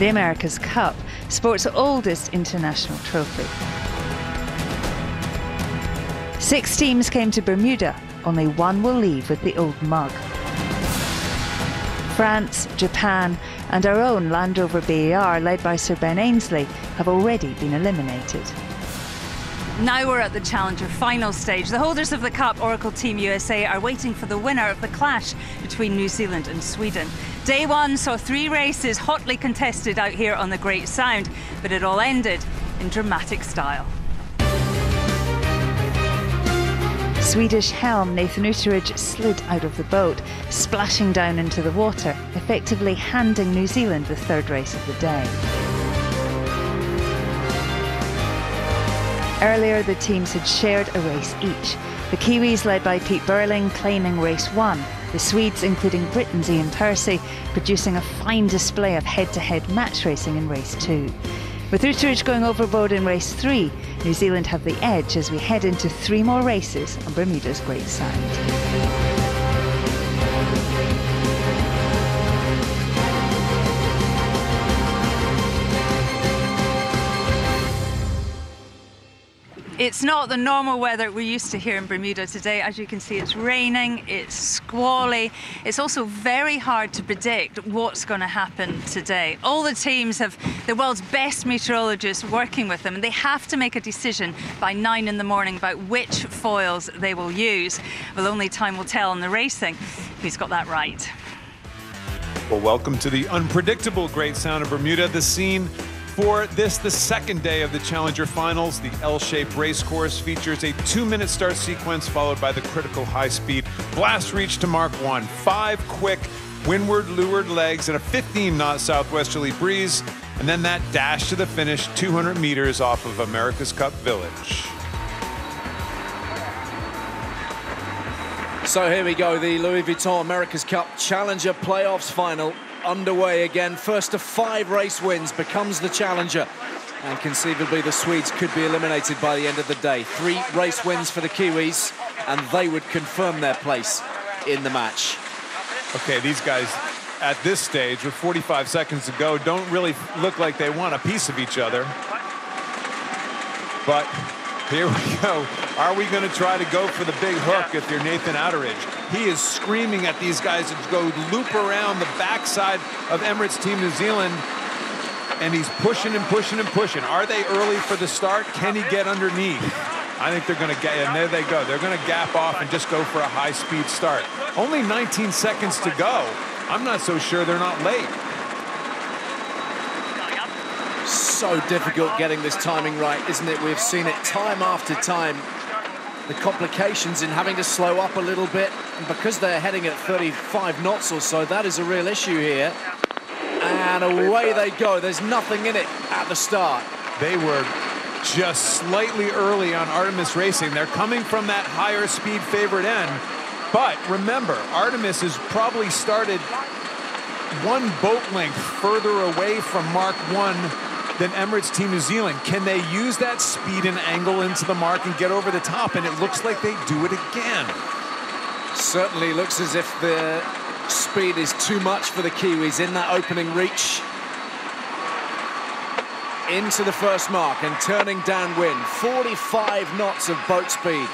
the America's Cup, sport's oldest international trophy. 6 teams came to Bermuda, only one will leave with the old mug. France, Japan and our own Land Rover BAR, led by Sir Ben Ainslie, have already been eliminated. Now we're at the Challenger final stage. The holders of the Cup, Oracle Team USA, are waiting for the winner of the clash between New Zealand and Sweden. Day one saw 3 races hotly contested out here on the Great Sound, but it all ended in dramatic style. Swedish helm Nathan Uteridge slid out of the boat, splashing down into the water, effectively handing New Zealand the 3rd race of the day. Earlier, the teams had shared a race each. The Kiwis, led by Pete Burling, claiming race 1. The Swedes, including Britain's Ian Percy, producing a fine display of head-to-head match racing in race 2. With Uteridge going overboard in race 3, New Zealand have the edge as we head into 3 more races on Bermuda's Great Sound. It's not the normal weather we're used to here in Bermuda today. As you can see, it's raining, it's squally. It's also very hard to predict what's going to happen today. All the teams have the world's best meteorologists working with them, and they have to make a decision by 9 in the morning about which foils they will use. Well, only time will tell on the racing who's got that right. Well, welcome to the unpredictable Great Sound of Bermuda, the scene for this, the 2nd day of the Challenger Finals. The L-shaped race course features a 2-minute start sequence followed by the critical high-speed blast reach to Mark 1. 5 quick windward leeward legs and a 15-knot southwesterly breeze, and then that dash to the finish 200 meters off of America's Cup Village. So here we go, the Louis Vuitton America's Cup Challenger Playoffs final. Underway again. First of 5 race wins becomes the challenger, and conceivably the Swedes could be eliminated by the end of the day. 3 race wins for the Kiwis, and they would confirm their place in the match. Okay, these guys at this stage with 45 seconds to go don't really look like they want a piece of each other, but here we go. Are we going to try to go for the big hook if you're Nathan Uteridge? He is screaming at these guys to go loop around the backside of Emirates Team New Zealand, and he's pushing and pushing and pushing. Are they early for the start? Can he get underneath? I think they're going to get, and there they go. They're going to gap off and just go for a high-speed start. Only 19 seconds to go. I'm not so sure they're not late. So difficult getting this timing right, isn't it? We've seen it time after time. The complications in having to slow up a little bit, and because they're heading at 35 knots or so, that is a real issue here. And away they go. There's nothing in it at the start. They were just slightly early on Artemis Racing. They're coming from that higher speed favorite end. But remember, Artemis has probably started 1 boat length further away from Mark 1 than Emirates Team New Zealand. Can they use that speed and angle into the mark and get over the top? And it looks like they do it again. Certainly looks as if the speed is too much for the Kiwis in that opening reach. Into the first mark and turning downwind. 45 knots of boat speed.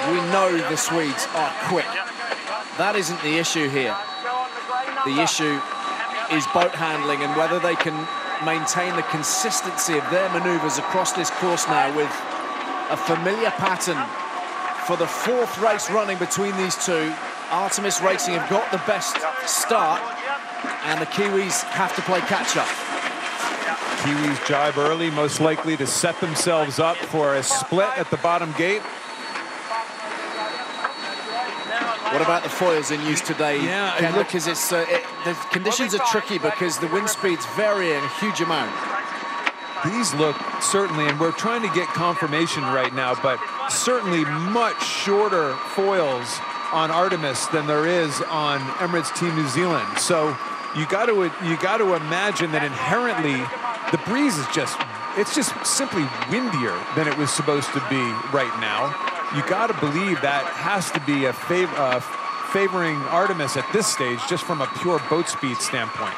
We know the Swedes are quick. That isn't the issue here. The issue is boat handling and whether they can maintain the consistency of their maneuvers across this course now with a familiar pattern for the 4th race running between these two. Artemis Racing have got the best start, and the Kiwis have to play catch-up. Kiwis jibe early, most likely to set themselves up for a split at the bottom gate. What about the foils in use today? Yeah, Ken, because the conditions are tricky because the wind speeds vary a huge amount. These look certainly, and we're trying to get confirmation right now, but certainly much shorter foils on Artemis than there is on Emirates Team New Zealand. So you got to imagine that inherently the breeze is just simply windier than it was supposed to be right now. You got to believe that has to be a favoring Artemis at this stage, just from a pure boat speed standpoint.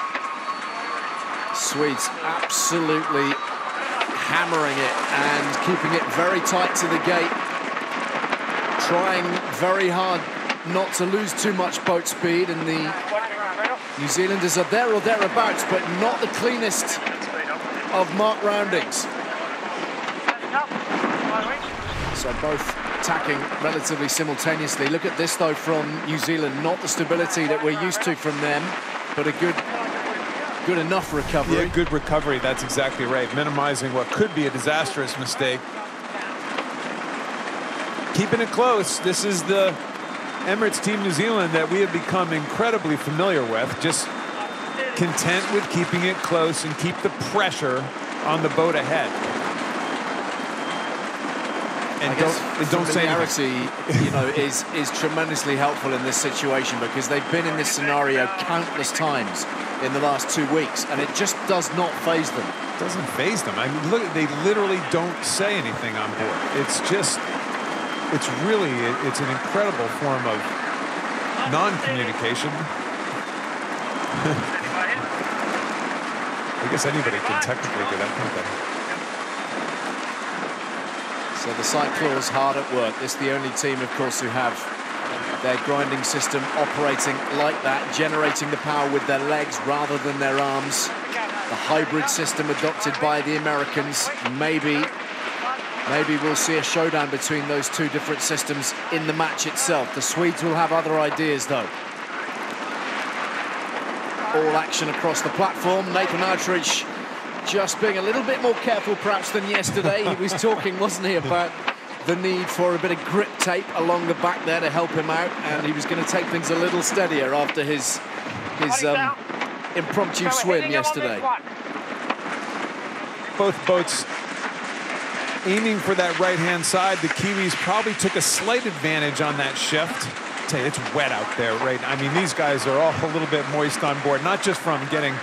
Swedes absolutely hammering it and keeping it very tight to the gate. Trying very hard not to lose too much boat speed, and the New Zealanders are there or thereabouts, but not the cleanest of mark roundings. So both attacking relatively simultaneously. Look at this though from New Zealand, not the stability that we're used to from them, but a good enough recovery. Yeah, good recovery, that's exactly right. Minimizing what could be a disastrous mistake. Keeping it close. This is the Emirates Team New Zealand that we have become incredibly familiar with. Just content with keeping it close and keep the pressure on the boat ahead. And don't say anything. You know, is tremendously helpful in this situation, because they've been in this scenario countless times in the last 2 weeks, and it just does not faze them. It doesn't faze them. I mean, look, they literally don't say anything on board. It's just, it's an incredible form of non-communication. I guess anybody can technically do that, can't they? So the Cyclones hard at work. This is the only team, of course, who have their grinding system operating like that, generating the power with their legs rather than their arms. The hybrid system adopted by the Americans. Maybe we'll see a showdown between those two different systems in the match itself. The Swedes will have other ideas, though. All action across the platform. Nathan Outridge just being a little bit more careful perhaps than yesterday. He was talking, wasn't he, about the need for a bit of grip tape along the back there to help him out, and he was going to take things a little steadier after his impromptu swim yesterday. Both boats aiming for that right-hand side. The Kiwis probably took a slight advantage on that shift. I tell you, it's wet out there, right? I mean, these guys are all a little bit moist on board, not just from getting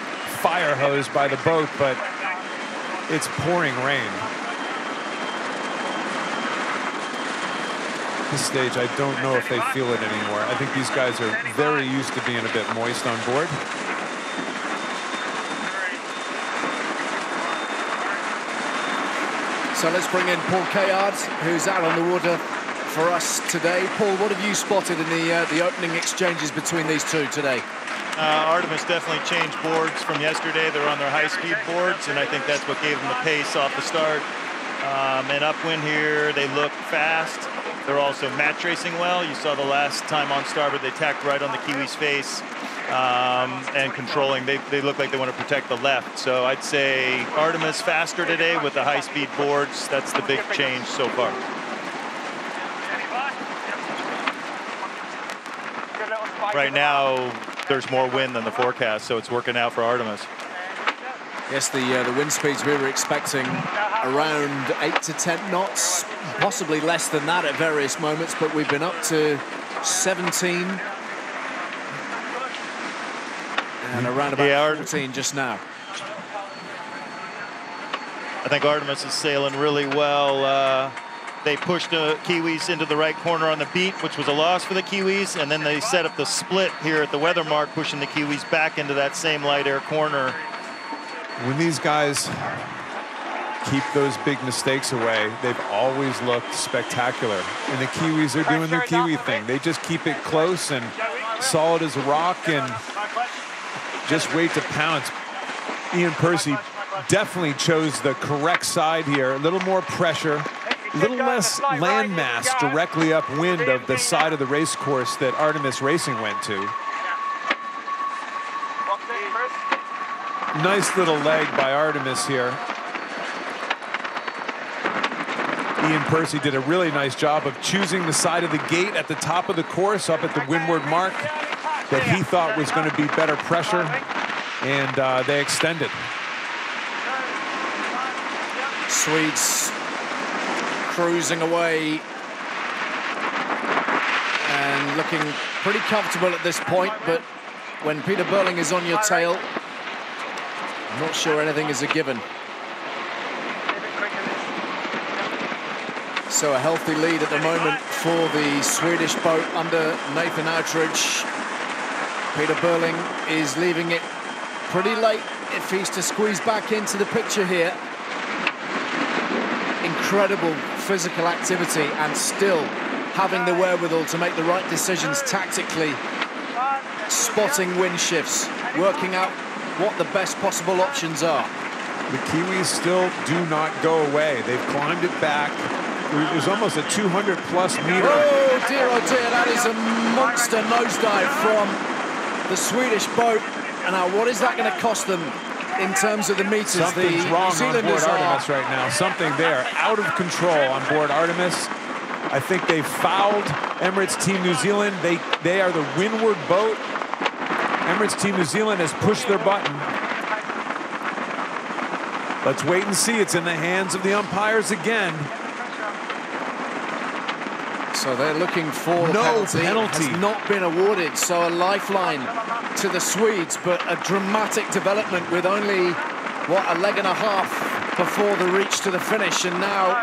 fire hosed by the boat, but it's pouring rain. At this stage, I don't know if they feel it anymore. I think these guys are very used to being a bit moist on board. So let's bring in Paul Kayard, who's out on the water for us today. Paul, what have you spotted in the opening exchanges between these two today? Artemis definitely changed boards from yesterday. They're on their high-speed boards, and I think that's what gave them the pace off the start. And upwind here, they look fast. They're also match racing well. You saw the last time on starboard, they tacked right on the Kiwis' face and controlling. They look like they want to protect the left. So I'd say Artemis faster today with the high-speed boards. That's the big change so far. Right now, there's more wind than the forecast, so it's working out for Artemis. Yes, the wind speeds we were expecting around 8 to 10 knots, possibly less than that at various moments, but we've been up to 17 and around about 14 just now. I think Artemis is sailing really well. They pushed the Kiwis into the right corner on the beat, which was a loss for the Kiwis, and then they set up the split here at the weather mark, pushing the Kiwis back into that same light air corner. When these guys keep those big mistakes away, they've always looked spectacular. And the Kiwis are doing their Kiwi thing. They just keep it close and solid as a rock and just wait to pounce. Ian Percy definitely chose the correct side here. A little more pressure. A little less land mass directly upwind of the side of the race course that Artemis Racing went to. Nice little leg by Artemis here. Ian Percy did a really nice job of choosing the side of the gate at the top of the course up at the windward mark that he thought was going to be better pressure, and they extended. Swedes cruising away and looking pretty comfortable at this point, but when Peter Burling is on your tail, I'm not sure anything is a given. So a healthy lead at the moment for the Swedish boat under Nathan Outridge. Peter Burling is leaving it pretty late if he's to squeeze back into the picture here. Incredible physical activity and still having the wherewithal to make the right decisions tactically, spotting wind shifts, working out what the best possible options are. The Kiwis still do not go away. They've climbed it back. It was almost a 200-plus meter. Oh dear, that is a monster nosedive from the Swedish boat. And now what is that going to cost them in terms of the meters? Something's wrong on board Artemis right now. Something there, out of control on board Artemis. I think they fouled Emirates Team New Zealand. They are the windward boat. Emirates Team New Zealand has pushed their button. Let's wait and see. It's in the hands of the umpires again. So they're looking for the penalty. Has not been awarded, so a lifeline to the Swedes, but a dramatic development with only, what, a leg and a half before the reach to the finish, and now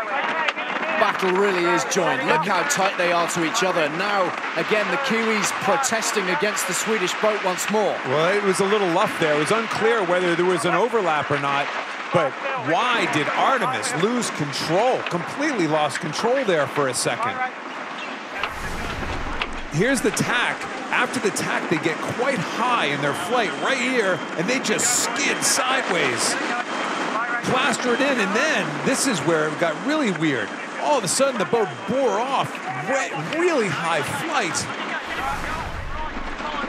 battle really is joined. Look how tight they are to each other. Now, again, the Kiwis protesting against the Swedish boat once more. Well, it was a little luff there. It was unclear whether there was an overlap or not, but why did Artemis lose control? Completely lost control there for a second. Here's the tack. After the tack, they get quite high in their flight right here, and they just skid sideways. Plaster it in, and then this is where it got really weird. All of a sudden, the boat bore off, really high flight.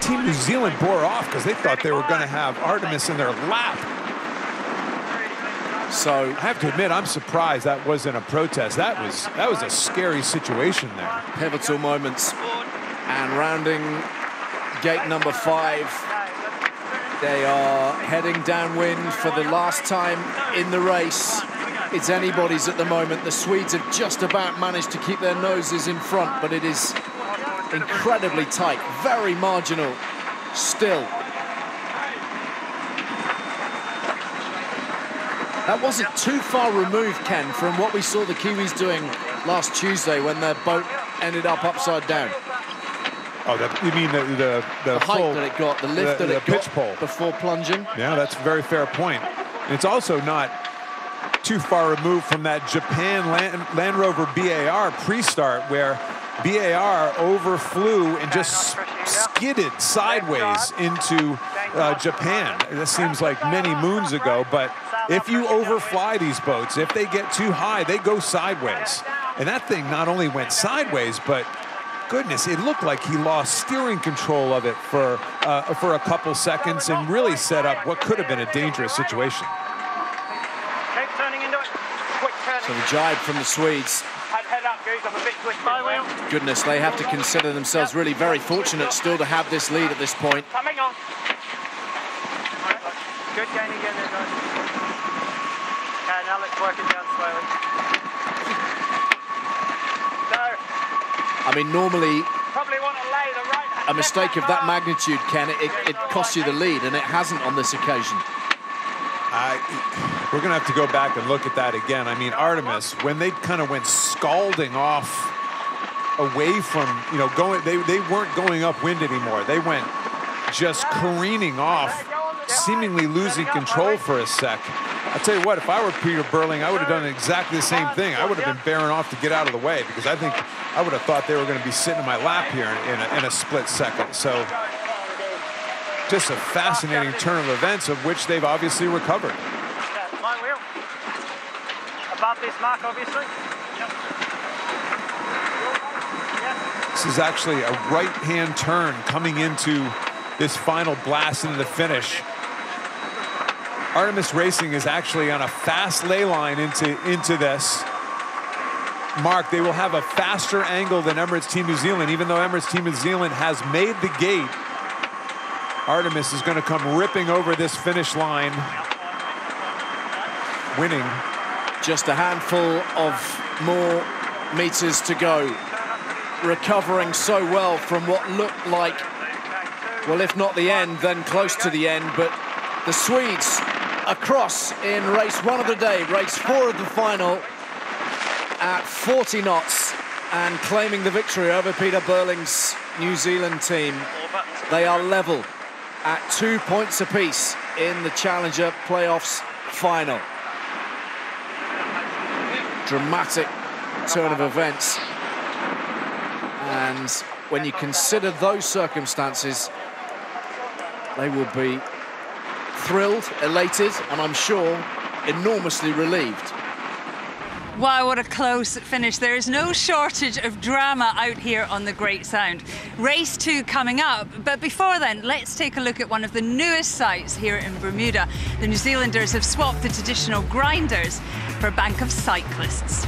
Team New Zealand bore off because they thought they were going to have Artemis in their lap. So I have to admit, I'm surprised that wasn't a protest. That was a scary situation there. Pivotal moments. And rounding gate number 5, they are heading downwind for the last time in the race. It's anybody's at the moment. The Swedes have just about managed to keep their noses in front, but it is incredibly tight, very marginal still. That wasn't too far removed, Ken, from what we saw the Kiwis doing last Tuesday when their boat ended up upside down. Oh, you mean the height that it got, the lift that it got pole before plunging? Yeah, that's a very fair point. And it's also not too far removed from that Japan Land Rover BAR pre-start where BAR overflew and just skidded sideways into Japan. This seems like many moons ago, but if you overfly these boats, if they get too high, they go sideways. And that thing not only went sideways, but goodness, it looked like he lost steering control of it for a couple seconds and really set up what could have been a dangerous situation. So the jibe from the Swedes. Goodness, they have to consider themselves really very fortunate still to have this lead at this point. Coming on. Good gain again there, guys. Okay, now let's work it down slowly. I mean, normally a mistake of that magnitude, Ken, it costs you the lead, and it hasn't on this occasion. We're going to have to go back and look at that again. I mean, Artemis, when they kind of went scalding off away from, you know, they weren't going upwind anymore. They went just careening off, seemingly losing control for a sec. I'll tell you what, if I were Peter Burling, I would have done exactly the same thing. I would have been bearing off to get out of the way because I think I would have thought they were going to be sitting in my lap here in a split second. So just a fascinating turn of events of which they've obviously recovered. My wheel. Above this mark, obviously. This is actually a right-hand turn coming into this final blast into the finish. Artemis Racing is actually on a fast lay line into this. Mark, they will have a faster angle than Emirates Team New Zealand, even though Emirates Team New Zealand has made the gate. Artemis is going to come ripping over this finish line, winning. Just a handful of more meters to go. Recovering so well from what looked like, well, if not the end, then close to the end. But the Swedes across in race 1 of the day, race 4 of the final, at 40 knots and claiming the victory over Peter Burling's New Zealand team. They are level at 2 points apiece in the Challenger playoffs final. Dramatic turn of events. And when you consider those circumstances, they will be thrilled, elated, and I'm sure enormously relieved. Wow, what a close finish. There is no shortage of drama out here on the Great Sound. Race 2 coming up, but before then, let's take a look at one of the newest sights here in Bermuda. The New Zealanders have swapped the traditional grinders for a bank of cyclists.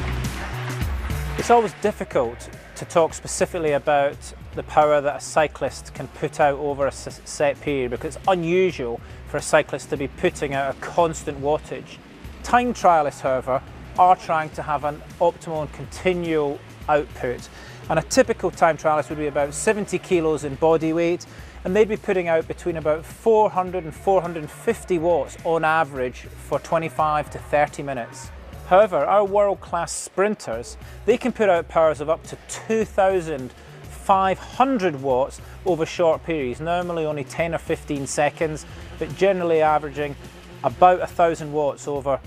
It's always difficult to talk specifically about the power that a cyclist can put out over a set period, because it's unusual for a cyclist to be putting out a constant wattage. Time trialists, however, are trying to have an optimal and continual output. And a typical time trialist would be about 70 kilos in body weight, and they'd be putting out between about 400 and 450 watts on average for 25 to 30 minutes. However, our world-class sprinters, they can put out powers of up to 2,500 watts over short periods, normally only 10 or 15 seconds, but generally averaging about 1,000 watts over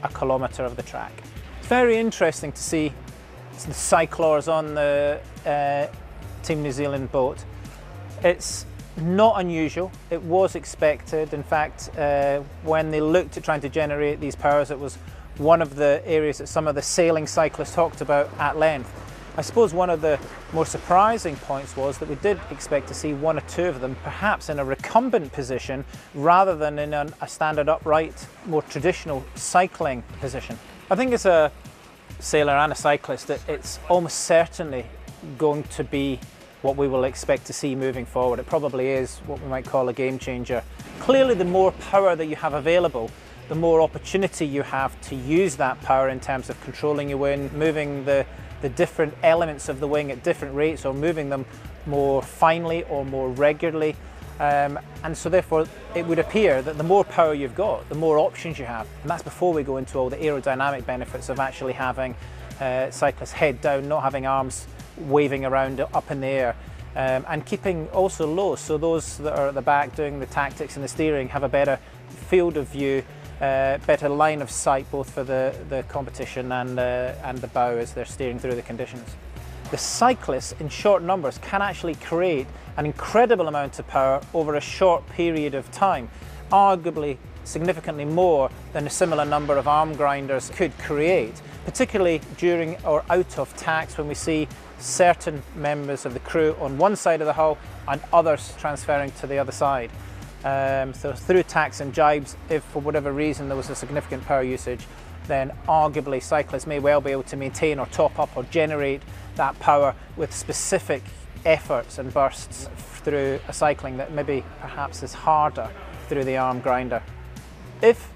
a kilometre of the track. It's very interesting to see the cyclors on the Team New Zealand boat. It's not unusual, it was expected. In fact, when they looked at trying to generate these powers, it was one of the areas that some of the sailing cyclists talked about at length. I suppose one of the more surprising points was that we did expect to see one or two of them perhaps in a recumbent position rather than in a standard upright, more traditional cycling position. I think as a sailor and a cyclist that it's almost certainly going to be what we will expect to see moving forward. It probably is what we might call a game changer. Clearly, the more power that you have available, the more opportunity you have to use that power in terms of controlling your wind, moving the different elements of the wing at different rates, or moving them more finely or more regularly. And so therefore it would appear that the more power you've got, the more options you have. And that's before we go into all the aerodynamic benefits of actually having cyclists head down, not having arms waving around up in the air, and keeping also low, so those that are at the back doing the tactics and the steering have a better field of view, better line of sight, both for the competition and the bow as they're steering through the conditions. The cyclists in short numbers can actually create an incredible amount of power over a short period of time, arguably significantly more than a similar number of arm grinders could create, particularly during or out of tacks, when we see certain members of the crew on one side of the hull and others transferring to the other side. So through tacks and jibes, if for whatever reason there was a significant power usage, then arguably cyclists may well be able to maintain or top up or generate that power with specific efforts and bursts through a cycling that maybe perhaps is harder through the arm grinder. If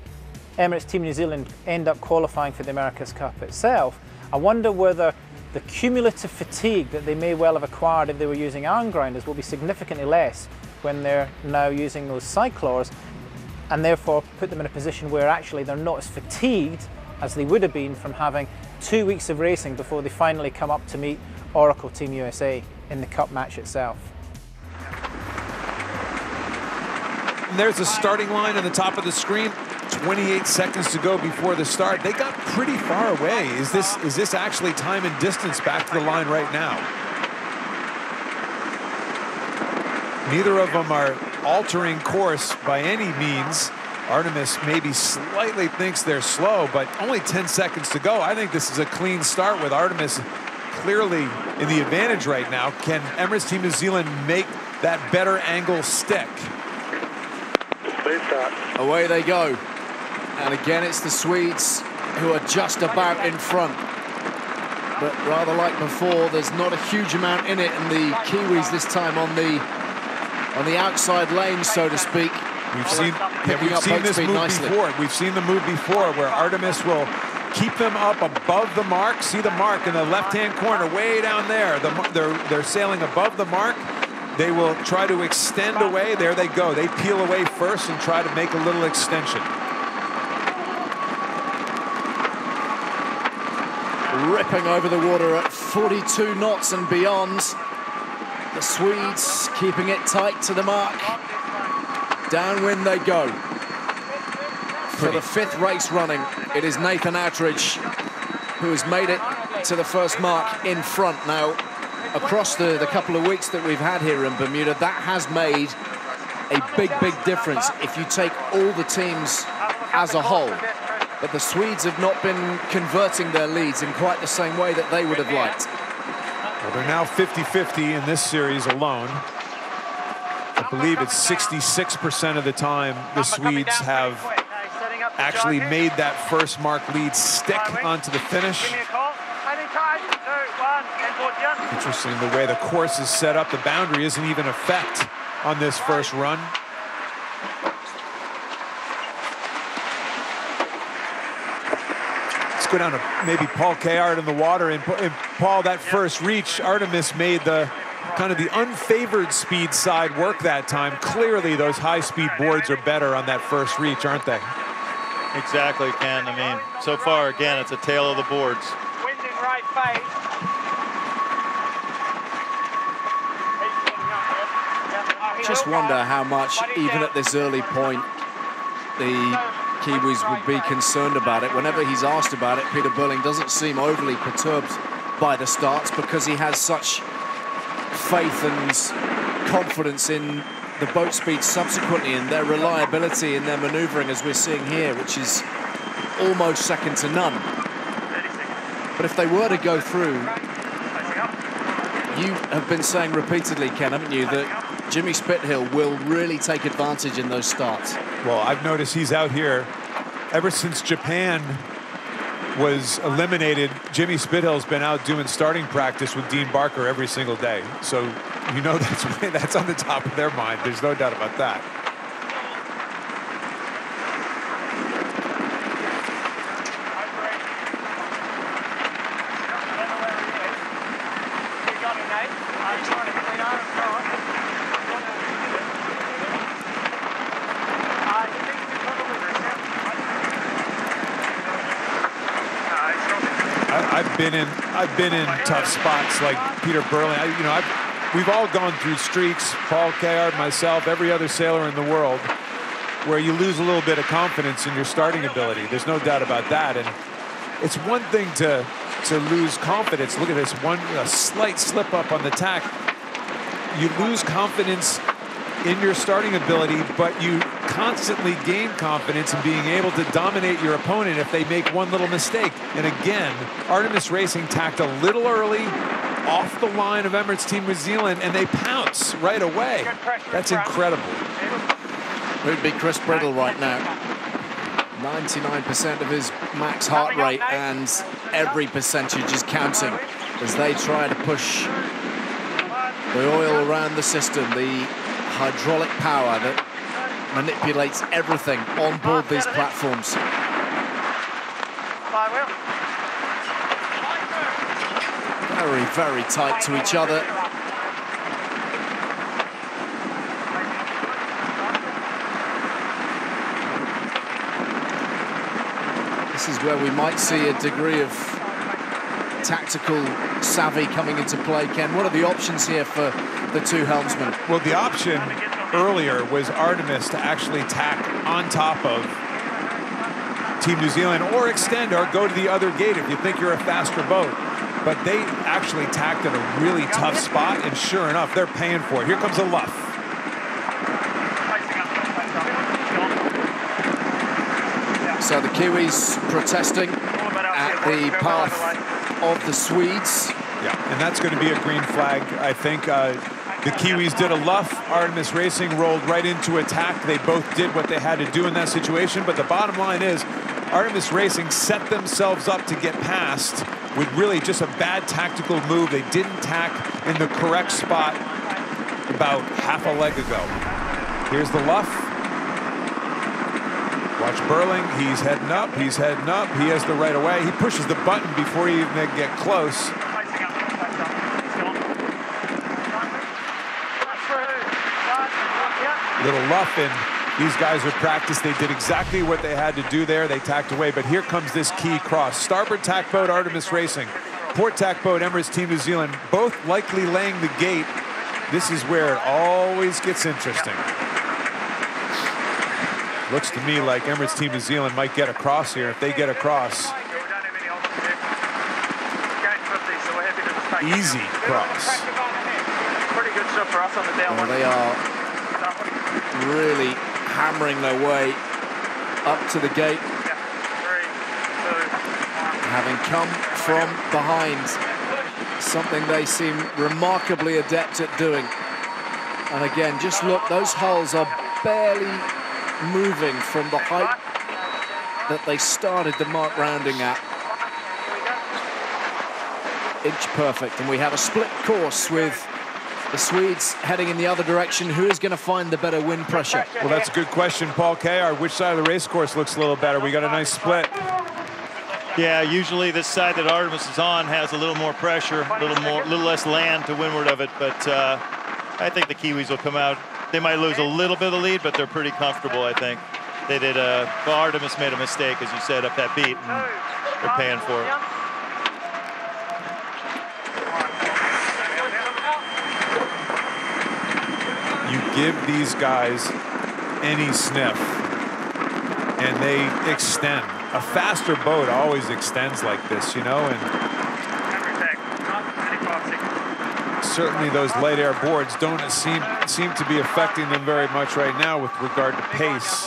Emirates Team New Zealand end up qualifying for the America's Cup itself, I wonder whether the cumulative fatigue that they may well have acquired if they were using arm grinders will be significantly less when they're now using those cyclors, and therefore put them in a position where actually they're not as fatigued as they would have been from having 2 weeks of racing before they finally come up to meet Oracle Team USA in the Cup match itself. And there's the starting line on the top of the screen. 28 seconds to go before the start. They got pretty far away. Is this actually time and distance back to the line right now? Neither of them are altering course by any means. Artemis maybe slightly thinks they're slow, but only 10 seconds to go. I think this is a clean start with Artemis clearly in the advantage right now. Can Emirates Team New Zealand make that better angle stick? Away they go. And again, it's the Swedes who are just about in front. But rather like before, there's not a huge amount in it, and the Kiwis this time on the outside lane, so to speak. We've seen this move before. We've seen the move before where Artemis will keep them up above the mark. See the mark in the left-hand corner, way down there. They're sailing above the mark. They will try to extend away. There they go. They peel away first and try to make a little extension. Ripping over the water at 42 knots and beyond. The Swedes keeping it tight to the mark. Downwind they go. For the 5th race running, it is Nathan Outridge who has made it to the first mark in front. Now, across the couple of weeks that we've had here in Bermuda, that has made a big, big difference if you take all the teams as a whole. But the Swedes have not been converting their leads in quite the same way that they would have liked. Well, they're now 50-50 in this series alone. I believe it's 66% of the time the Swedes have actually made that first mark lead stick onto the finish. Interesting the way the course is set up. The boundary isn't even in effect on this first run. Let's go down to maybe Paul Kayard in the water. And Paul, that first reach, Artemis made the kind of the unfavored speed side work that time. Clearly those high-speed boards are better on that first reach, aren't they? Exactly, Ken. I mean, so far, again, it's a tale of the boards. Wind in right face. Just wonder how much, even at this early point, the Kiwis would be concerned about it. Whenever he's asked about it, Peter Burling doesn't seem overly perturbed by the starts because he has such faith and confidence in the boat speed subsequently and their reliability in their manoeuvring, as we're seeing here, which is almost second to none. But if they were to go through, you have been saying repeatedly, Ken, haven't you, that Jimmy Spithill will really take advantage in those starts. Well, I've noticed he's out here ever since Japan was eliminated. Jimmy Spithill's been out doing starting practice with Dean Barker every single day. So, you know, that's on the top of their mind. There's no doubt about that. I've been in tough spots like Peter Burling. We've all gone through streaks, Paul Kayard, myself, every other sailor in the world, where you lose a little bit of confidence in your starting ability. There's no doubt about that. And it's one thing to lose confidence. Look at this, a slight slip up on the tack. You lose confidence in your starting ability, but you constantly gain confidence in being able to dominate your opponent if they make one little mistake. And again, Artemis Racing tacked a little early off the line of Emirates Team New Zealand, and they pounce right away. That's incredible. It would be Chris Brittle right now. 99% of his max heart rate, and every percentage is counting as they try to push the oil around the system, the hydraulic power that manipulates everything on board these platforms. Very, very tight to each other. This is where we might see a degree of tactical savvy coming into play. Ken, what are the options here for the two helmsmen? Well, the option earlier was Artemis to actually tack on top of Team New Zealand or extend or go to the other gate if you think you're a faster boat. But they actually tacked at a really tough spot, and sure enough, they're paying for it. Here comes a luff. So the Kiwis protesting at the path of the Swedes. Yeah, and that's going to be a green flag, I think. The Kiwis did a luff. Artemis Racing rolled right into attack. They both did what they had to do in that situation. But the bottom line is Artemis Racing set themselves up to get past with really just a bad tactical move. They didn't tack in the correct spot about half a leg ago. Here's the luff. Watch Burling. He's heading up. He's heading up. He has the right of way. He pushes the button before he even get close. Little luff, and these guys are practiced. They did exactly what they had to do there. They tacked away, but here comes this key cross. Starboard tack boat, Artemis Racing. Port tack boat, Emirates Team New Zealand, both likely laying the gate. This is where it always gets interesting. Looks to me like Emirates Team New Zealand might get across here. If they get across, easy cross. Pretty good stuff for us on the down one. They are really hammering their way up to the gate. Having come from behind, something they seem remarkably adept at doing. And again, just look, those hulls are barely moving from the height that they started the mark rounding at. Inch perfect, and we have a split course with the Swedes heading in the other direction. Who is going to find the better wind pressure? Well, that's a good question, Paul K. Which side of the race course looks a little better? We got a nice split. Yeah, usually this side that Artemis is on has a little more pressure, a little less land to windward of it, but I think the Kiwis will come out. They might lose a little bit of the lead, but they're pretty comfortable, I think. They did well, Artemis made a mistake, as you said, up that beat, and they're paying for it. You give these guys any sniff, and they extend. A faster boat always extends like this, you know, and certainly those light air boards don't seem to be affecting them very much right now with regard to pace.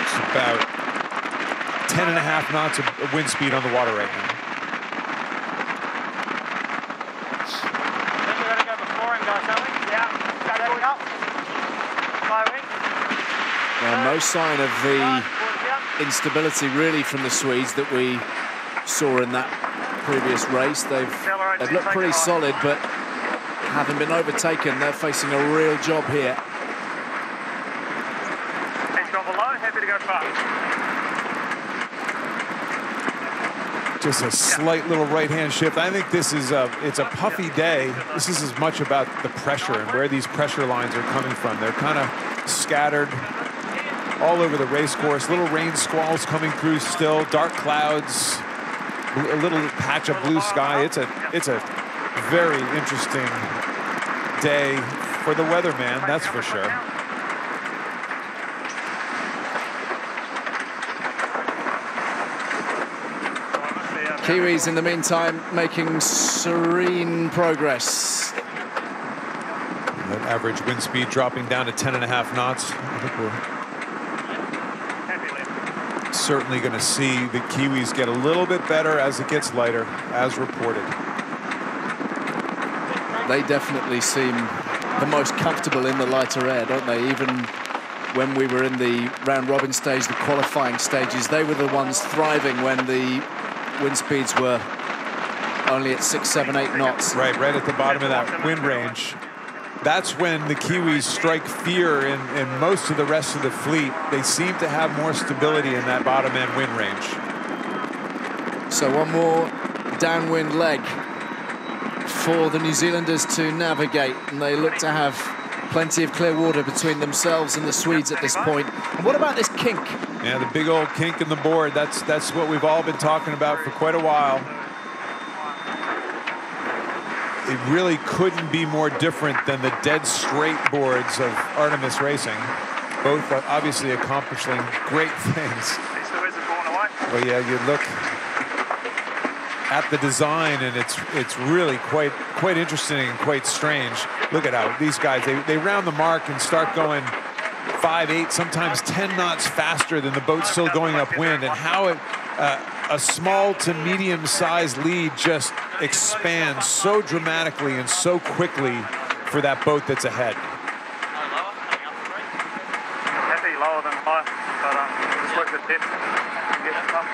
It's about 10.5 knots of wind speed on the water right now. Well, no sign of the instability really from the Swedes that we saw in that previous race. They've looked pretty solid, but having been overtaken, they're facing a real job here. He's gone below, happy to go fast. Just a slight little right-hand shift. I think this is it's a puffy day. This is as much about the pressure and where these pressure lines are coming from. They're kind of scattered all over the race course. Little rain squalls coming through still, dark clouds, a little patch of blue sky. It's a very interesting day for the weatherman, that's for sure. Kiwis, in the meantime, making serene progress. That average wind speed dropping down to 10.5 knots. I think we're certainly going to see the Kiwis get a little bit better as it gets lighter, as reported. They definitely seem the most comfortable in the lighter air, don't they? Even when we were in the round-robin stage, the qualifying stages, they were the ones thriving when the wind speeds were only at 6, 7, 8 knots. Right at the bottom of that wind range. That's when the Kiwis strike fear in most of the rest of the fleet. They seem to have more stability in that bottom end wind range. So one more downwind leg for the New Zealanders to navigate, and they look to have plenty of clear water between themselves and the Swedes at this point. And what about this kink? Yeah, the big old kink in the board. That's what we've all been talking about for quite a while. It really couldn't be more different than the dead straight boards of Artemis Racing. Both obviously accomplishing great things. But yeah, you look at the design, and it's really quite interesting and quite strange. Look at how these guys, they round the mark and start going 5, 8, sometimes 10 knots faster than the boat's still going upwind, and how a small to medium-sized lead just expands so dramatically and so quickly for that boat that's ahead. Happy lower than high, but just work the depth and get it up.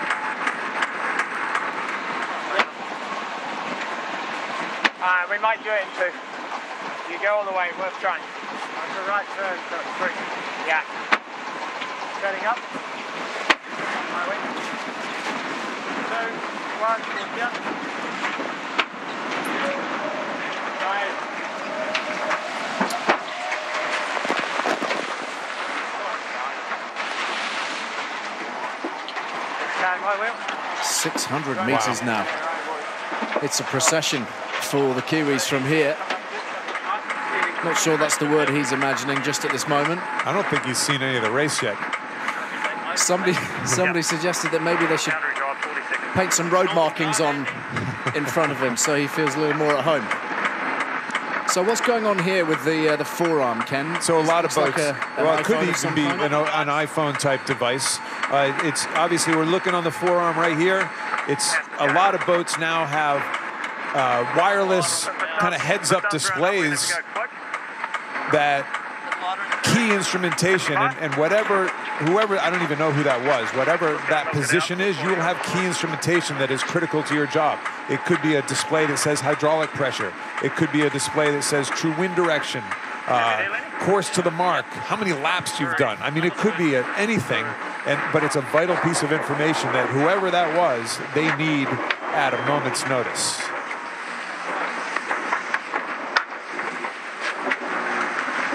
We might do it in 2. You go all the way, worth trying. On the right turn, so 3. Yeah. Setting up. My way. 2, 1, yeah. Right. Stand my wheel. 600 meters now. It's a procession for the Kiwis from here. Not sure that's the word he's imagining just at this moment. I don't think he's seen any of the race yet. Somebody suggested that maybe they should paint some road markings on in front of him so he feels a little more at home. So what's going on here with the forearm, Ken? So a lot of boats. Well, it could iPhone even be an iPhone type device. It's obviously, we're looking on the forearm right here. It's a lot of boats now have wireless kind of heads-up displays that key instrumentation, and whoever, I don't even know who that was, whatever that position is, you will have key instrumentation that is critical to your job. It could be a display that says hydraulic pressure. It could be a display that says true wind direction, course to the mark, how many laps you've done. I mean, it could be anything, but it's a vital piece of information that whoever that was, they need at a moment's notice.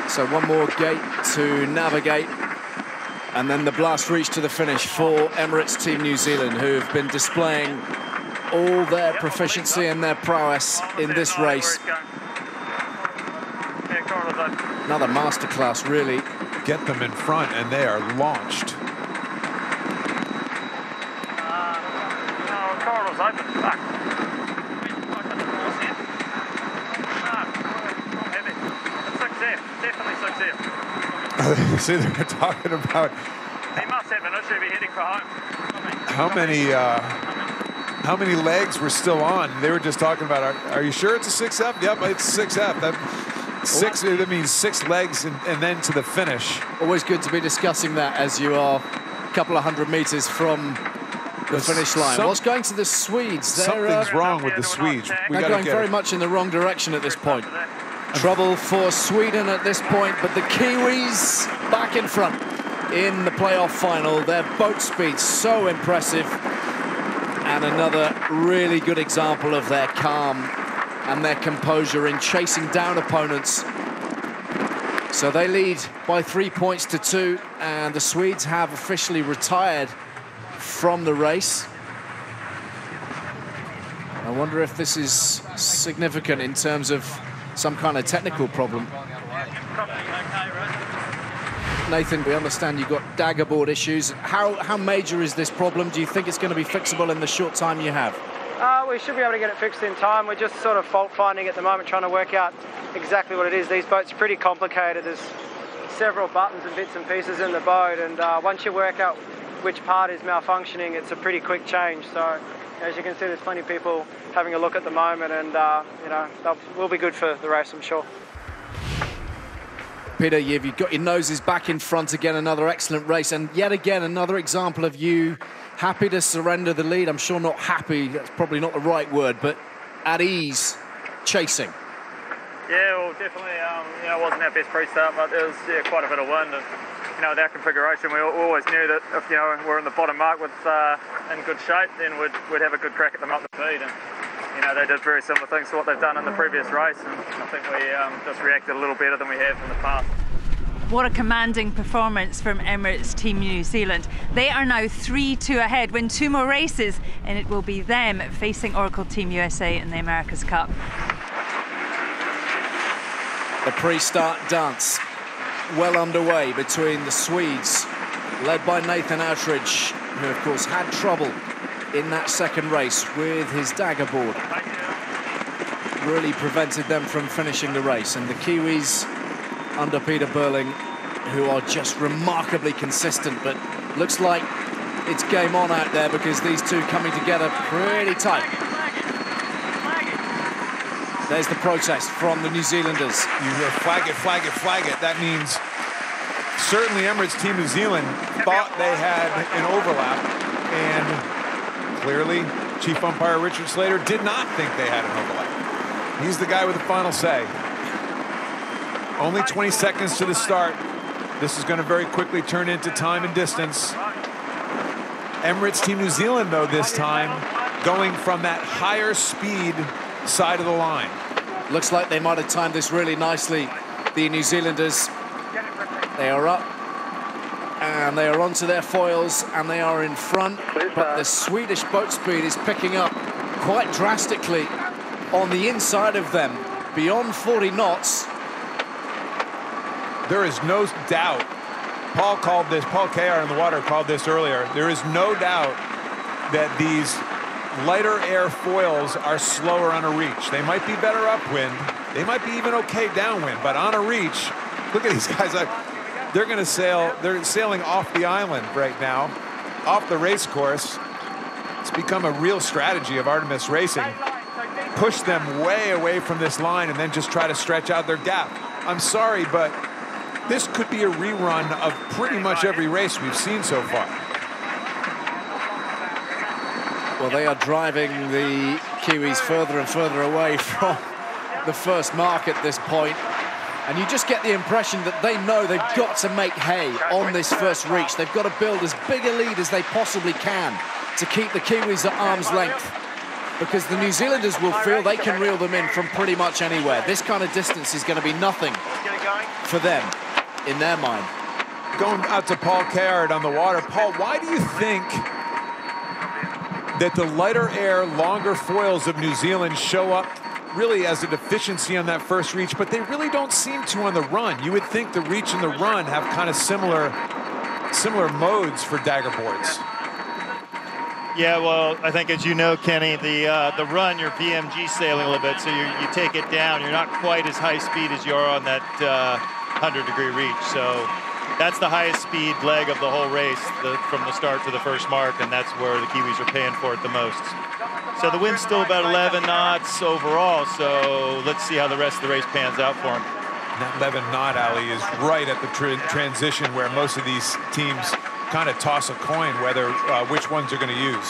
So one more gate to navigate, and then the blast reach to the finish for Emirates Team New Zealand, who have been displaying all their proficiency and their prowess in this race. Another masterclass, really. Get them in front, and they are launched. See, they're talking about he must have an issue be heading for home. how many legs were still on. They were just talking about, are you sure it's a 6F? Yep, it's 6F. That means 6 legs and then to the finish. Always good to be discussing that as you are a couple of 100 meters from the finish line. What's going to the Swedes? Something's wrong with the Swedes. They're going very much in the wrong direction at this point. Trouble for Sweden at this point, but the Kiwis back in front in the playoff final. Their boat speed so impressive, and another really good example of their calm and their composure in chasing down opponents. So they lead by 3 points to 2, and the Swedes have officially retired from the race. I wonder if this is significant in terms of some kind of technical problem. Nathan, we understand you've got daggerboard issues. How major is this problem? Do you think it's going to be fixable in the short time you have? We should be able to get it fixed in time. We're just sort of fault finding at the moment, trying to work out exactly what it is. These boats are pretty complicated. There's several buttons and bits and pieces in the boat, and once you work out which part is malfunctioning, it's a pretty quick change. So as you can see, there's plenty of people having a look at the moment, and you know, will be good for the race, I'm sure. Peter, you've got your noses back in front again. Another excellent race, and yet again another example of you happy to surrender the lead. I'm sure not happy, that's probably not the right word, but at ease chasing. Yeah, well, definitely, you know, it wasn't our best pre-start, but there was quite a bit of wind, and you know, with our configuration, we always knew that if, you know, we're in the bottom mark with in good shape, then we'd have a good crack at them up the feed. And you know, they did very similar things to what they've done in the previous race, and I think we just reacted a little better than we have in the past. What a commanding performance from Emirates Team New Zealand. They are now 3-2 ahead, win 2 more races, and it will be them facing Oracle Team USA in the America's Cup. The pre-start dance well underway between the Swedes, led by Nathan Outridge, who of course had trouble in that second race with his daggerboard. Really prevented them from finishing the race. And the Kiwis under Peter Burling, who are just remarkably consistent, but looks like it's game on out there because these two coming together pretty tight. There's the protest from the New Zealanders. You hear flag it, flag it, flag it. That means certainly Emirates Team New Zealand thought they had an overlap, and clearly Chief Umpire Richard Slater did not think they had an overlap. He's the guy with the final say. Only 20 seconds to the start. This is going to very quickly turn into time and distance. Emirates Team New Zealand, though, this time going from that higher speed side of the line. Looks like they might have timed this really nicely, the New Zealanders. They are up, and they are onto their foils, and they are in front. But the Swedish boat speed is picking up quite drastically on the inside of them, beyond 40 knots. There is no doubt. Paul Kayar in the water called this earlier. There is no doubt that these lighter air foils are slower on a reach. They might be better upwind. They might be even okay downwind, but on a reach, look at these guys. They're going to sail. They're sailing off the island right now, off the race course. It's become a real strategy of Artemis Racing. Push them way away from this line and then just try to stretch out their gap. I'm sorry, but this could be a rerun of pretty much every race we've seen so far. Well, they are driving the Kiwis further and further away from the first mark at this point. And you just get the impression that they know they've got to make hay on this first reach. They've got to build as big a lead as they possibly can to keep the Kiwis at arm's length, because the New Zealanders will feel they can reel them in from pretty much anywhere. This kind of distance is going to be nothing for them in their mind. Going out to Paul Kayard on the water. Paul, why do you think that the lighter air, longer foils of New Zealand show up really as a deficiency on that first reach, but they really don't seem to on the run? You would think the reach and the run have kind of similar modes for dagger boards. Yeah, well, I think, as you know, Kenny, the run, you're VMG sailing a little bit, so you take it down. You're not quite as high speed as you are on that 100-degree reach. So that's the highest speed leg of the whole race, from the start to the first mark, and that's where the Kiwis are paying for it the most. So the wind's still about 11 knots overall, so let's see how the rest of the race pans out for them. That 11-knot alley is right at the transition where most of these teams kind of toss a coin whether which ones they're going to use.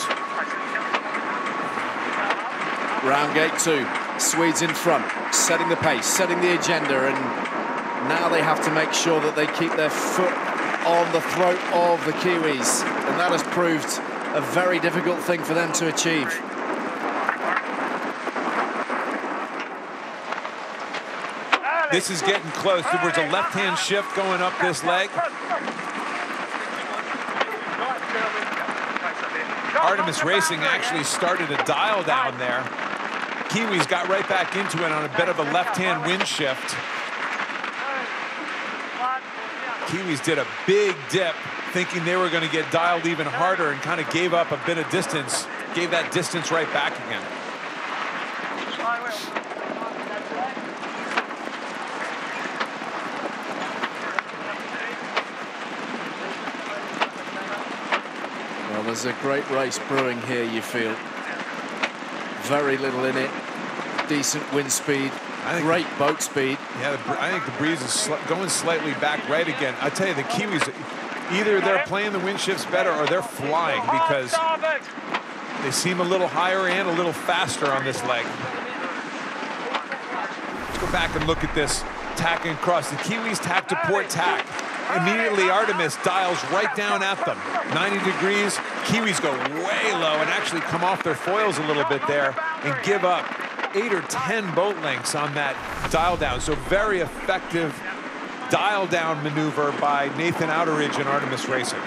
Round gate 2, Swedes in front, setting the pace, setting the agenda, and now they have to make sure that they keep their foot on the throat of the Kiwis, and that has proved a very difficult thing for them to achieve. This is getting close. There was a left-hand shift going up this leg. Artemis Racing actually started a dial down there. Kiwis got right back into it on a bit of a left-hand wind shift. Kiwis did a big dip, thinking they were going to get dialed even harder, and kind of gave up a bit of distance, gave that distance right back again. Well, there's a great race brewing here, you feel. Very little in it. Decent wind speed. Great boat speed. Yeah, I think the breeze is going slightly back right again. I tell you, the Kiwis, either they're playing the wind shifts better or they're flying, because they seem a little higher and a little faster on this leg. Let's go back and look at this tacking across. The Kiwis tack to port tack. Immediately Artemis dials right down at them. 90 degrees. Kiwis go way low and actually come off their foils a little bit there and give up 8 or 10 boat lengths on that dial down. So very effective dial down maneuver by Nathan Outeridge and Artemis Racing.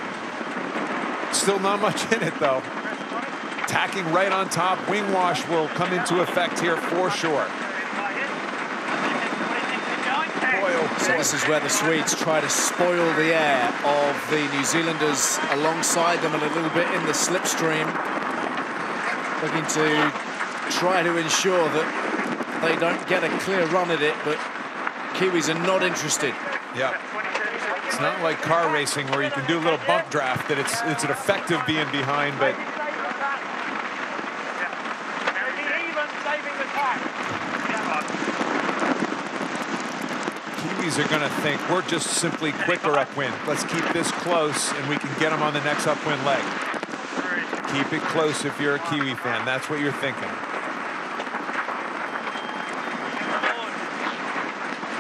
Still not much in it though. Tacking right on top. Wing wash will come into effect here for sure. So this is where the Swedes try to spoil the air of the New Zealanders alongside them and a little bit in the slipstream, looking to try to ensure that they don't get a clear run at it, but Kiwis are not interested. Yeah, it's not like car racing where you can do a little bump draft, that it's an effective being behind, but Kiwis are going to think we're just simply quicker upwind. Let's keep this close and we can get them on the next upwind leg. Keep it close if you're a Kiwi fan. That's what you're thinking.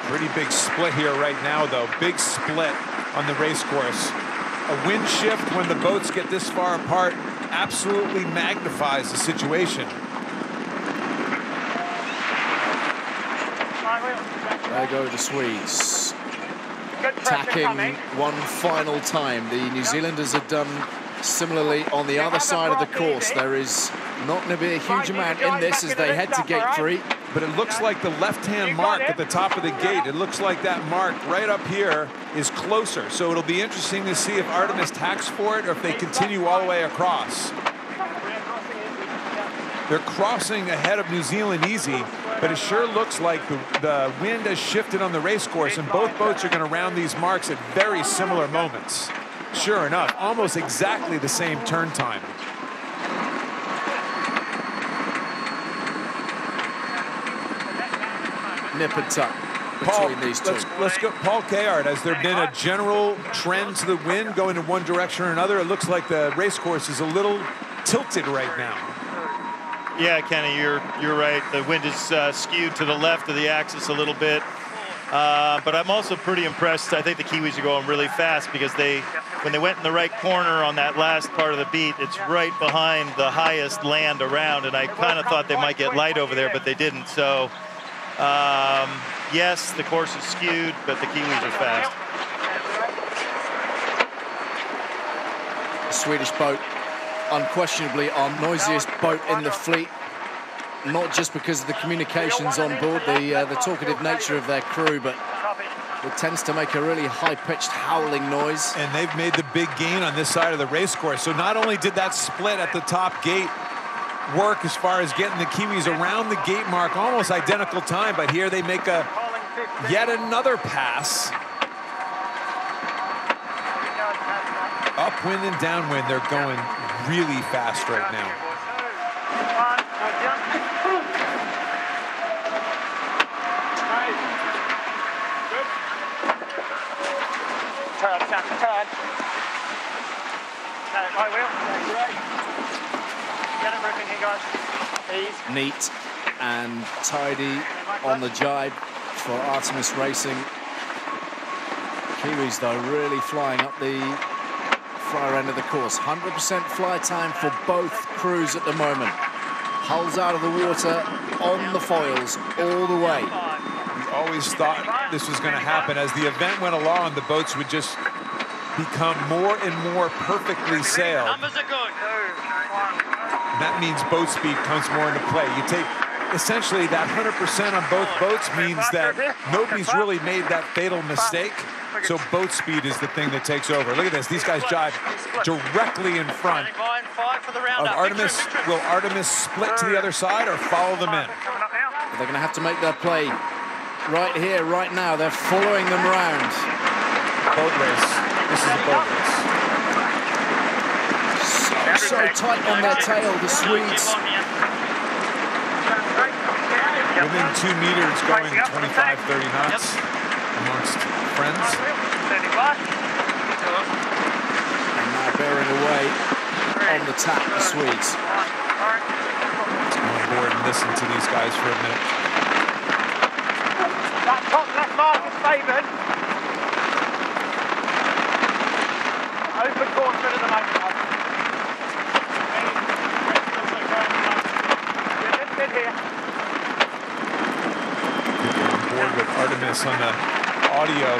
Pretty big split here right now, though. Big split on the race course. A wind shift when the boats get this far apart absolutely magnifies the situation. There go the Swedes. Tacking one final time. The New Zealanders have done similarly on the other side of the course. There is not going to be a huge amount in this as they head to gate 3. but it looks like the left-hand mark at the top of the gate, it looks like that mark right up here is closer. So it'll be interesting to see if Artemis tacks for it or if they continue all the way across. They're crossing ahead of New Zealand easy, but it sure looks like the wind has shifted on the race course, and both boats are going to round these marks at very similar moments. Sure enough, almost exactly the same turn time. Nip and tuck between these two. Let's go. Paul Kayard, has there been a general trend to the wind going in one direction or another? It looks like the race course is a little tilted right now. Yeah, Kenny, you're right. The wind is skewed to the left of the axis a little bit. But I'm also pretty impressed. I think the Kiwis are going really fast because when they went in the right corner on that last part of the beat, it's right behind the highest land around, and I kind of thought they might get light over there, but they didn't. So, yes, the course is skewed, but the Kiwis are fast. The Swedish boat, unquestionably our noisiest boat in the fleet, not just because of the communications on board, the talkative nature of their crew, but it tends to make a really high-pitched howling noise. And they've made the big gain on this side of the race course. So not only did that split at the top gate work as far as getting the Kiwis around the gate mark, almost identical time, but here they make yet another pass. Upwind and downwind, they're going really fast right now. Turn. Right wheel. Great. Get it moving here, guys. Ease. Neat and tidy on the jibe for Artemis Racing. Kiwis, though, really flying up the far end of the course. 100% fly time for both crews at the moment. Hulls out of the water on the foils all the way. We always thought this was going to happen. As the event went along, the boats would just become more and more perfectly sailed. Numbers are good. And that means boat speed comes more into play. You take essentially that 100% on both boats means that nobody's really made that fatal mistake. So boat speed is the thing that takes over. Look at this. These guys jibe directly in front of Artemis. Will Artemis split to the other side or follow them in? They're going to have to make their play right here, right now. They're following them around. Boat race. This is a boat race. So tight on their tail, the Swedes. Within 2 meters, going 25, 30 knots amongst friends. And now bearing away on the tack, the Swedes. Let's go on board and listen to these guys for a minute. That top left mark is favoured. Open course bit of the motor. This bit here. On board with Artemis on the audio.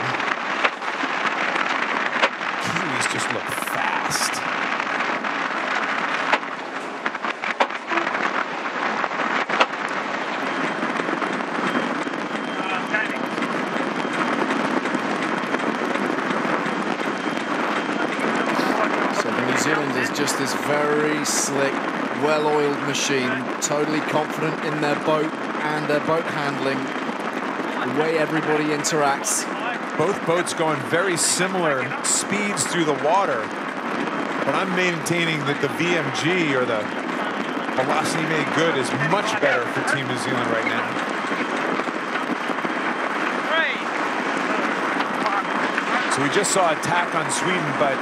Kiwis just look fast. So the New Zealand is just this very slick, well-oiled machine, totally confident in their boat and their boat handling, the way everybody interacts. Both boats going very similar speeds through the water, but I'm maintaining that the VMG, or the velocity made good, is much better for Team New Zealand right now. So we just saw attack on Sweden, but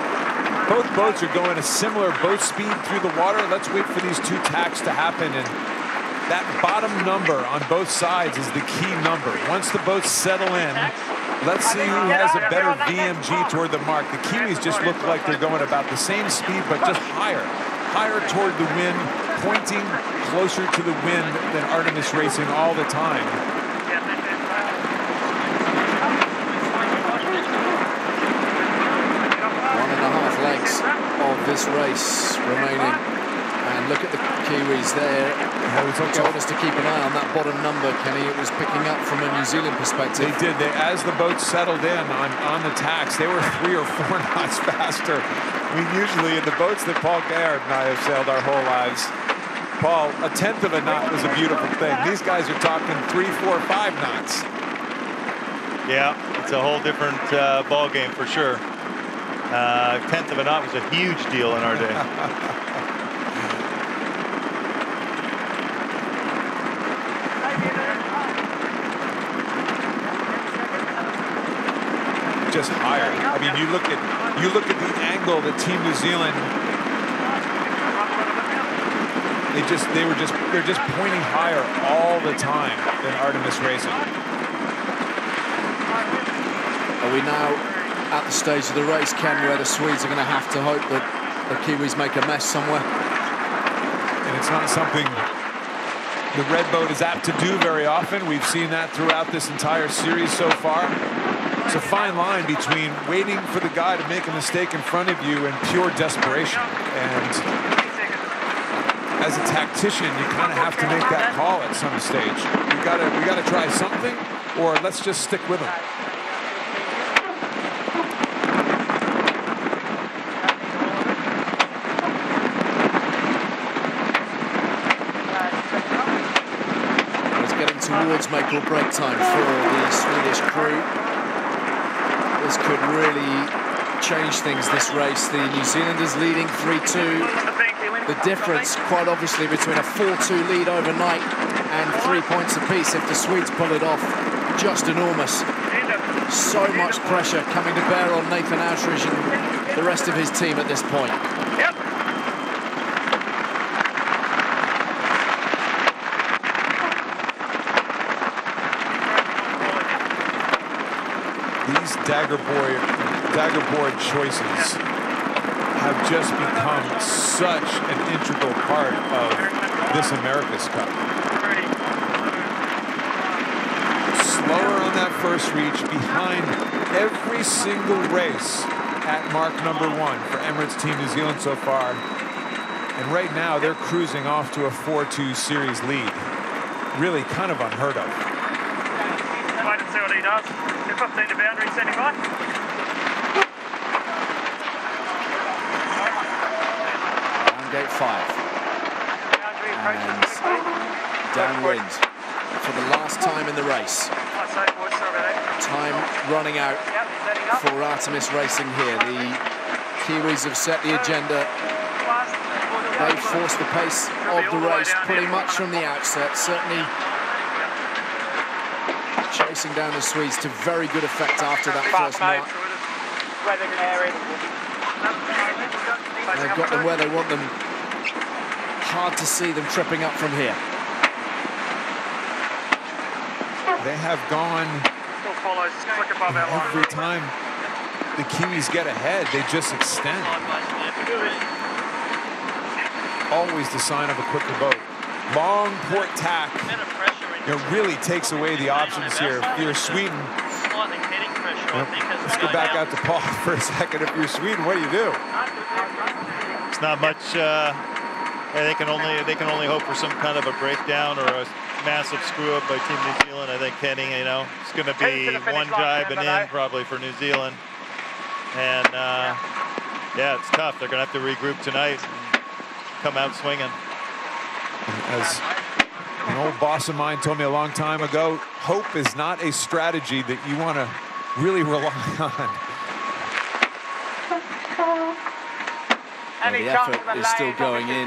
both boats are going a similar boat speed through the water. Let's wait for these two tacks to happen, and that bottom number on both sides is the key number. Once the boats settle in, let's see who has a better VMG toward the mark. The Kiwis just look like they're going about the same speed, but just higher toward the wind, pointing closer to the wind than Artemis Racing all the time. 1.5 legs of this race remaining. And look at the Kiwis there. Told us to keep an eye on that bottom number, Kenny. It was picking up from a New Zealand perspective. They did. As the boat settled in on the tacks, they were 3 or 4 knots faster. I mean, usually in the boats that Paul Gaillard and I have sailed our whole lives, Paul, a 1/10 of a knot was a beautiful thing. These guys are talking 3, 4, 5 knots. Yeah, it's a whole different ball game for sure. 1/10 of a knot was a huge deal in our day. Just higher. I mean, you look at the angle that Team New Zealand. They're just pointing higher all the time than Artemis Racing. Are we now at the stage of the race, Ken, where the Swedes are going to have to hope that the Kiwis make a mess somewhere? And it's not something the red boat is apt to do very often. We've seen that throughout this entire series so far. It's a fine line between waiting for the guy to make a mistake in front of you and pure desperation. And as a tactician, you kind of have to make that call at some stage. We gotta try something, or let's just stick with him. It's getting towards make or break time for the Swedish crew. This could really change things this race. The New Zealanders leading 3-2. The difference, quite obviously, between a 4-2 lead overnight and 3 points apiece if the Swedes pull it off, just enormous. So much pressure coming to bear on Nathan Outridge and the rest of his team at this point. These daggerboard choices have just become such an integral part of this America's Cup. Slower on that first reach, behind every single race at mark number 1 for Emirates Team New Zealand so far. And right now they're cruising off to a 4-2 series lead. Really kind of unheard of. Wait and see what he does. 15 to boundary, standing by. Gate 5. And downwind for the last time in the race. Time running out for Artemis Racing here. The Kiwis have set the agenda. They've forced the pace of the race pretty much from the outset. Certainly chasing down the Swedes to very good effect after that first mark. They've got them where they want them. Hard to see them tripping up from here. They have gone every time the Kiwis get ahead, they just extend. Always the sign of a quicker boat. Long port tack. It really takes away the options here. If you're Sweden, let's go back out to Paul for a second. If you're Sweden, what do? It's not much. They can only hope for some kind of a breakdown or a massive screw up by Team New Zealand. I think Kenny, it's going to be one jibe and in probably for New Zealand. And yeah, it's tough. They're going to have to regroup tonight and come out swinging. As an old boss of mine told me a long time ago, hope is not a strategy that you want to really rely on. Well, the effort is still going in,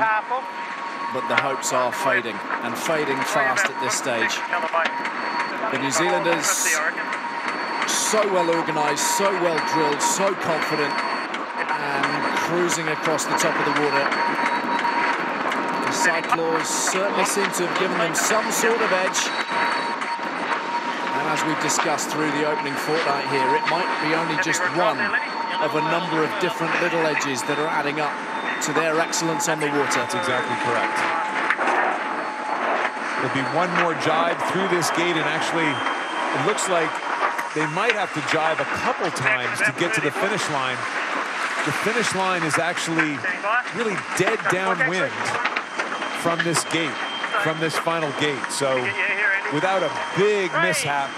but the hopes are fading, and fading fast at this stage. The New Zealanders, so well organised, so well drilled, so confident, and cruising across the top of the water. The cyclaws certainly seem to have given them some sort of edge. And as we've discussed through the opening fortnight here, it might be only just one of a number of different little edges that are adding up to their excellence on the water. That's exactly correct. There'll be one more jibe through this gate, and actually it looks like they might have to jibe a couple times to get to the finish line. the finish line is actually really dead downwind from this gate, from this final gate. So without a big mishap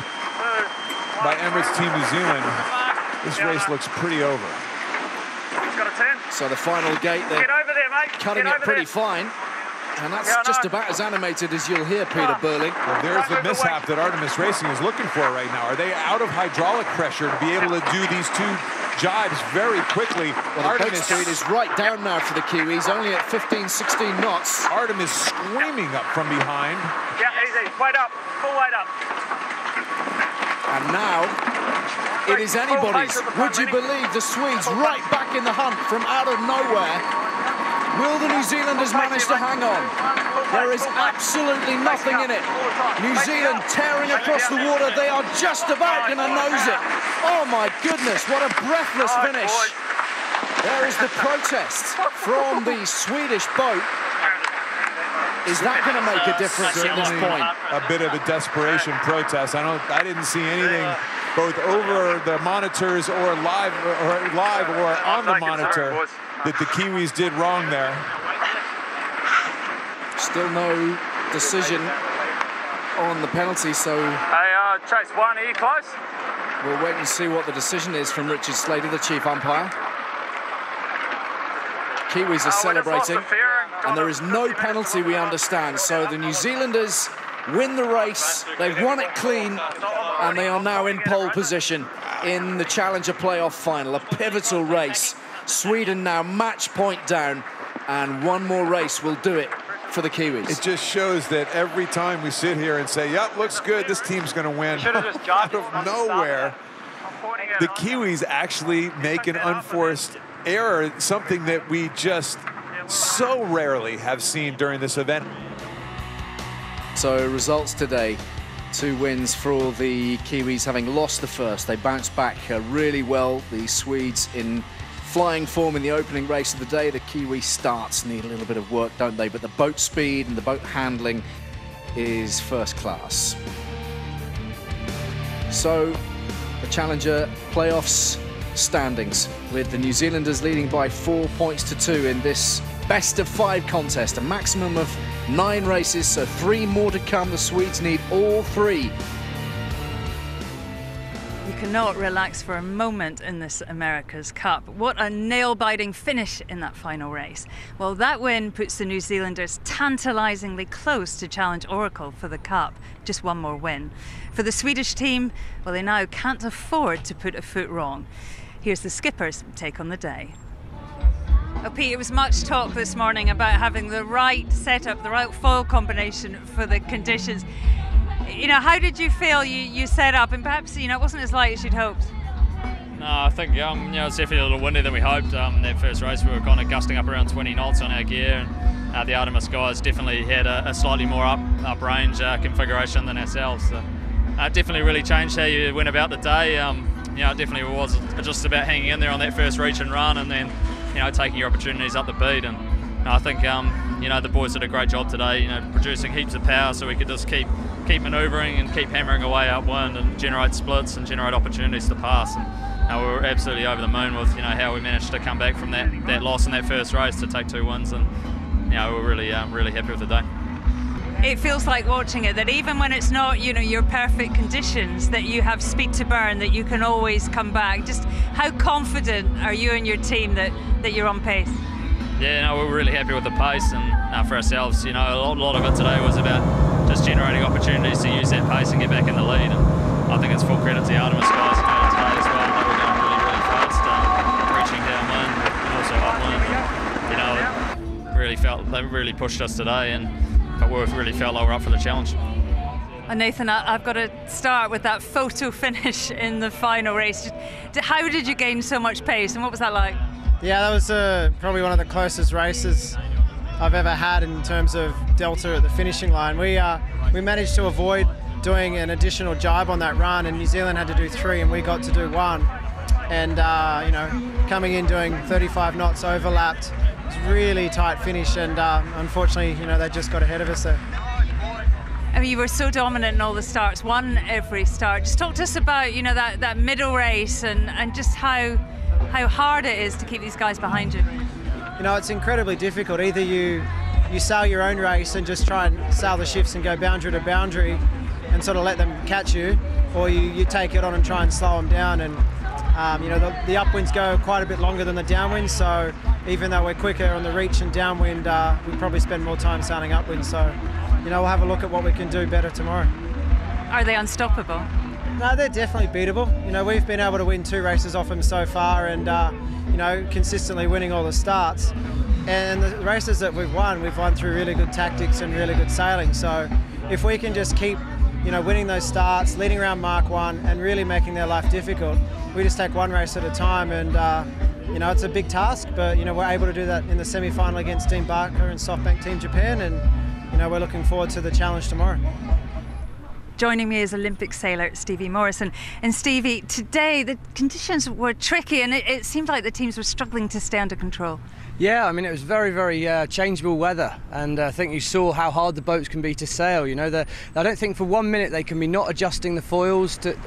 by Emirates Team New Zealand, this race looks pretty over. So the final gate, they're cutting it pretty fine. And that's just about as animated as you'll hear Peter Burling. Well, there's the mishap that Artemis Racing is looking for right now. Are they out of hydraulic pressure to be able to do these two jibes very quickly? Well, the boat speed is right down now for the Kiwis, only at 15, 16 knots. Artemis screaming up from behind. Yeah, easy. Weight up. Full weight up. And now it is anybody's. Would you believe the Swedes right back in the hunt from out of nowhere? Will the New Zealanders manage to hang on? There is absolutely nothing in it. New Zealand tearing across the water. They are just about going to nose it. Oh my goodness, what a breathless finish. There is the protest from the Swedish boat. Is that going to make a difference at this point? A bit of a desperation protest. I didn't see anything both over the monitors or live or on the monitor that the Kiwis did wrong there. Still no decision on the penalty, so Hey, Chase 1, are you close? we'll wait and see what the decision is from Richard Slater, the chief umpire. Kiwis are celebrating, and there is no penalty, we understand. So the New Zealanders win the race, they've won it clean, and they are now in pole position in the Challenger playoff final, a pivotal race. Sweden now match point down, and one more race will do it for the Kiwis. It just shows that every time we sit here and say, yep, looks good, this team's going to win, out of nowhere, the Kiwis actually make an unforced error, something that we just so rarely have seen during this event. So results today, 2 wins for all the Kiwis, having lost the first. They bounced back really well, the Swedes in flying form in the opening race of the day. The Kiwi starts need a little bit of work, don't they? But the boat speed and the boat handling is first class. So the Challenger playoffs standings, with the New Zealanders leading by 4 points to 2 in this best of 5 contest, a maximum of 9 races, so 3 more to come. The Swedes need all 3. You cannot relax for a moment in this America's Cup. What a nail-biting finish in that final race. Well, that win puts the New Zealanders tantalisingly close to challenge Oracle for the Cup. Just one more win. For the Swedish team, well, they now can't afford to put a foot wrong. Here's the skipper's take on the day. Oh, Pete, it was much talk this morning about having the right setup, the right foil combination for the conditions. You know, how did you feel you set up, and perhaps, you know, it wasn't as light as you'd hoped? No, I think, you know, it's definitely a little windier than we hoped. That first race we were kind of gusting up around 20 knots on our gear, and the Artemis guys definitely had a slightly more up range configuration than ourselves. So, definitely really changed how you went about the day. You know, it definitely was just about hanging in there on that first reach and run, and then, you know, taking your opportunities up the beat. And I think, you know, the boys did a great job today, you know, producing heaps of power so we could just keep manoeuvring and keep hammering away upwind and generate splits and generate opportunities to pass. And we were absolutely over the moon with, you know, how we managed to come back from that loss in that first race to take 2 wins, and, you know, we're really happy with the day. It feels like watching it that even when it's not, you know, your perfect conditions, that you have speed to burn, that you can always come back. Just how confident are you and your team that you're on pace? Yeah, no, we're really happy with the pace, and for ourselves, you know, a lot of it today was about just generating opportunities to use that pace and get back in the lead. And I think it's full credit to the Artemis guys today as well. They were going really fast, reaching downwind and also upwind. You know, they really pushed us today, but we really felt like we're up for the challenge. And Nathan, I've got to start with that photo finish in the final race. How did you gain so much pace, and what was that like? Yeah, that was probably one of the closest races I've ever had in terms of delta at the finishing line. We managed to avoid doing an additional jibe on that run, and New Zealand had to do 3 and we got to do 1. And you know, coming in doing 35 knots overlapped, it was a really tight finish, and unfortunately, you know, they just got ahead of us there. I mean, you were so dominant in all the starts, won every start. Just talk to us about, you know, that middle race and just how how hard it is to keep these guys behind you? You know, it's incredibly difficult. Either you sail your own race and just try and sail the shifts and go boundary to boundary and sort of let them catch you, or you take it on and try and slow them down. And you know, the upwinds go quite a bit longer than the downwinds, so even though we're quicker on the reach and downwind, we probably spend more time sailing upwind. So, you know, we'll have a look at what we can do better tomorrow. Are they unstoppable? No, they're definitely beatable. You know, we've been able to win 2 races off them so far, and you know, consistently winning all the starts. And the races that we've won through really good tactics and really good sailing. So if we can just keep, you know, winning those starts, leading around Mark 1 and really making their life difficult, we just take one race at a time. And you know, it's a big task, but you know, we're able to do that in the semi-final against Team Barker and SoftBank Team Japan, and you know, we're looking forward to the challenge tomorrow. Joining me is Olympic sailor Stevie Morrison. And Stevie, today the conditions were tricky and it seemed like the teams were struggling to stay under control. Yeah, I mean, it was very, very changeable weather, and I think you saw how hard the boats can be to sail. You know, I don't think for 1 minute they can be not adjusting the foils to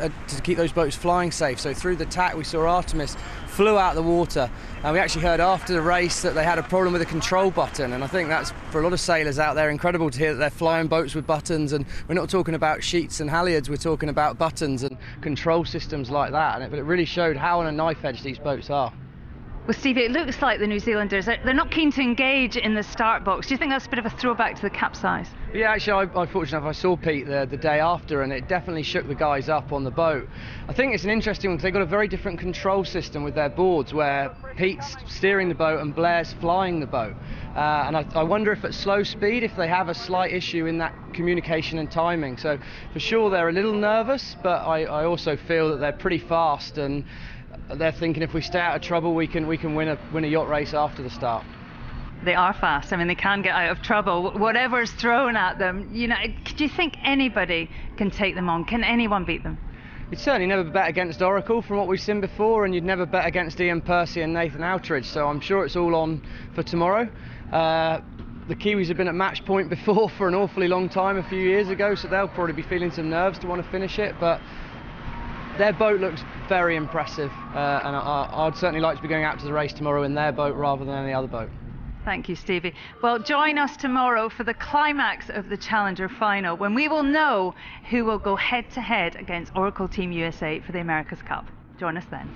keep those boats flying safe. So through the tack, we saw Artemis flew out the water, and we actually heard after the race that they had a problem with the control button, and I think that's, for a lot of sailors out there, incredible to hear that they're flying boats with buttons, and we're not talking about sheets and halyards, we're talking about buttons and control systems like that, but it really showed how on a knife edge these boats are. Well, Stevie, it looks like the New Zealanders, they're not keen to engage in the start box. Do you think that's a bit of a throwback to the capsize? Yeah, actually, I fortunate enough, I saw Pete the day after, and it definitely shook the guys up on the boat. I think it's an interesting one because they've got a very different control system with their boards, where Pete's steering the boat and Blair's flying the boat. And I wonder if at slow speed, if they have a slight issue in that communication and timing. So for sure, they're a little nervous, but I also feel that they're pretty fast, and they're thinking if we stay out of trouble, we can win a yacht race after the start. They are fast. I mean, they can get out of trouble. Whatever's thrown at them, you know, do you think anybody can take them on? Can anyone beat them? You'd certainly never bet against Oracle from what we've seen before, and you'd never bet against Ian Percy and Nathan Outridge, so I'm sure it's all on for tomorrow. The Kiwis have been at match point before for an awfully long time a few years ago, so they'll probably be feeling some nerves to want to finish it, but their boat looks very impressive, and I'd certainly like to be going out to the race tomorrow in their boat rather than any other boat. Thank you, Stevie. Well, join us tomorrow for the climax of the Challenger final, when we will know who will go head-to-head against Oracle Team USA for the America's Cup. Join us then.